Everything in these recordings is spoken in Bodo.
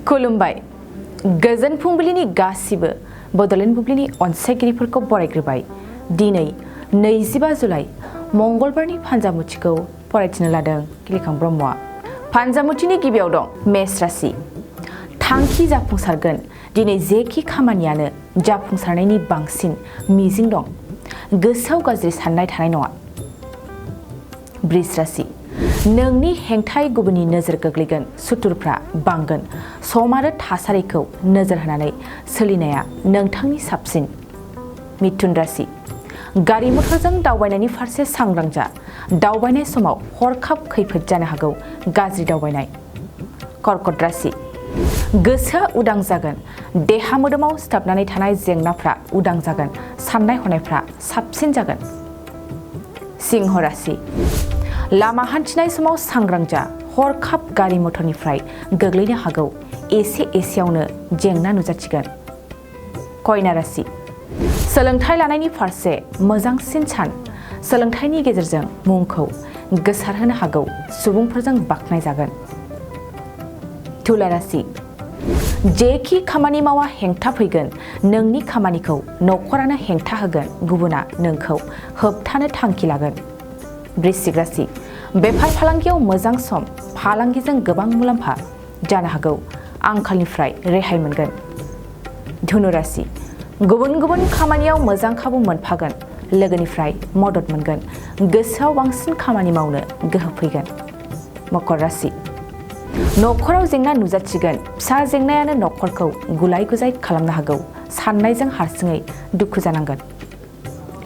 खुलुमबाय गोजोन फुंबिलिनि गासिबो बड'लेण्ड बुब्लिनि अनसायगिरिफोरखौ बरायग्रोबाय। दिनै 25 जुलाइ मंगलबारनि फान्जामुथिखौ फरायथिनो लादों किलिखां ब्रह्मआ। फान्जामुथिनि गिबियाव दं मेष राशि। थांखि जाफुंसारगोन। दिनै जेखि खामानियानो जाफुंसारनायनि बांसिन मिजिं दं। गोसोआव गाज्रि साननाय थानाय नङा। वृष राशि। नोंनि हेंथायै गुबुननि नोजोर गोग्लैगोन। सुथुरफ्रा बांगोन। सम आरो थासारिखौ नोजोर होनानै सोलिनाया नोंथांनि साबसिन। मिथुन राशि। गारि मटरजों दावबायनायनि फारसे सांग्रां जा। दावबायनाय समाव हरखाब खैफोद जानो हागौ। गाज्रि दावबायनाय। कर्कट राशि। गोसोआ उदां जागोन। देहा मोदोमाव सिथाबनानै थानाय जेंनाफ्रा उदां जागोन। साननाय हनायफ्रा साबसिन जागोन। सिंह राशि। लामा हान्थिनाय समाव सांग्रां जा। हरखाब गारि मटरनिफ्राय गोग्लैनो हागौ। एसेयावनो जेंना नुजाथिगोन। कन्या राशि। सोलोंथाइ लानायनि फारसे मोजांसिन सान। सोलोंथाइनि गेजेरजों मुंखौ गोसारहोनो हागौ। सुबुंफोरजों बाख्नायजागोन। तुला राशि। जेखि खामानि मावा हेंथा फैगोन। नोंनि खामानिखौ नखरानो हेंथा होगोन। गुबुना नोंखौ होबथानो थांखि लागोन। वृश्चिक राशि। बेफार फालांगियाव मोजां सम। फालांगिजों गोबां मुलाम्फा जानो हागौ। आंखालनिफ्राय रेहाय मोनगोन। धनु राशि। गुबुन खामानियाव मोजां खाबु मोनफागोन। लोगोनिफ्राय मदद मोनगोन। गोसोआव बांसिन खामानि मावनो गोहो फैगोन। मकर राशि। नखराव जेंना नुजाथिगोन। फिसा जेंनायानो नखरखौ गुलाय गुजाय खालामनो हागौ। साननायजों हारसिङै दुखु जानांगोन।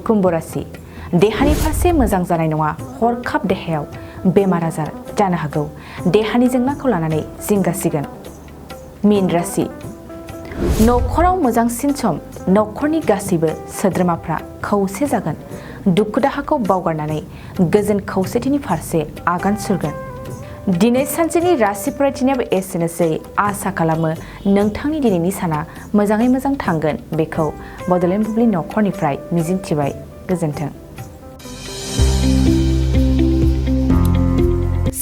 कुम्भ राशि। देहानि फारसे मोजां जानाय नङा। हरखाब देहायाव बेमार आजार जानो हागौ। देहानि जेंनाखौ लानानै जिंगासिगोन। मीन राशि। नखराव मोजांसिन सम। नखरनि गासैबो सोद्रोमाफ्रा खौसे जागोन। दुखु दाहाखौ बावगारनानै गोजोन खौसेथिनि फारसे आगान सुरगोन। दिनै सानसेनि राशि फरायथिनायाबो एसेनोसै। आसा खालामो नोंथांनि दिनैनि साना मोजाङै मोजां थांगोन। बेखौ बड'लेण्ड बुब्लि नखरनिफ्राय मिजिंथिबाय। गोजोन्थों।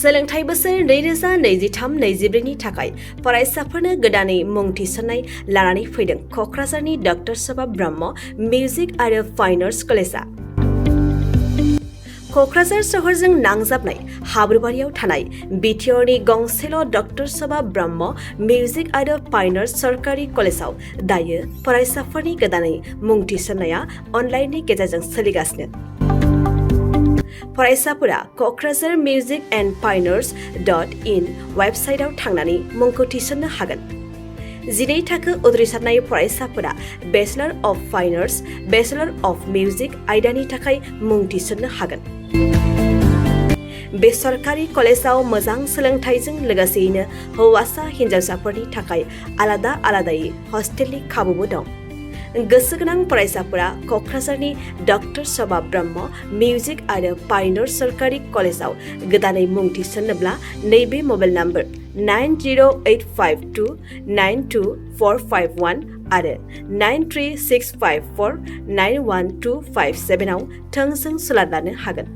सोलोंथाइ बोसोर 2023-24 नि थाखाय फरायसाफोरनो गोदानै मुं थिसननाय लानानै फैदों क'क्राझारनि डक्टर सभा ब्रह्म मिउजिक आरो फाइन आर्ट्स कलेजआ। क'क्राझार सहरजों नांजाबनाय हाब्रुबारियाव थानाय बिटिआरनि गंसेल' डक्टर सभा ब्रह्म मिउजिक आरो फाइन आर्ट्स सरकारि कलेजआव दायो फरायसाफोरनि गोदानै मुं थिसननाया अनलाइननि गेजेरजों सोलिगासिनो। फरायसाफोरा क'क्राझार मिउजिक एन्ड फाइन आर्ट्स.in वेबसाइटआव थांनानै मुंखौ थिसननो हागोन। 12 थाखो उथ्रिसारनाय फरायसाफोरा bachelor of fine arts, bachelor of music आयदानि थाखाय मुं थिसननो हागोन। बे सरकारि कलेजआव मोजां सोलोंथाइजों लोगोसेयैनो हौवासा हिन्जावसाफोरनि थाखाय आलादायै हस्टेलनि खाबुबो दं। गोसो गोनां फरायसाफोरा क'क्राझारनि डक्टर सभा ब्रह्म मिउजिक आरो फाइन आर्ट्स सरकारि कलेजआव गोदानै मुं थिसन्नोब्ला नैबे मबाइल नम्बर 9085292451 आरो 9365491257 आव थोंजों सुलाद लानो हागोन।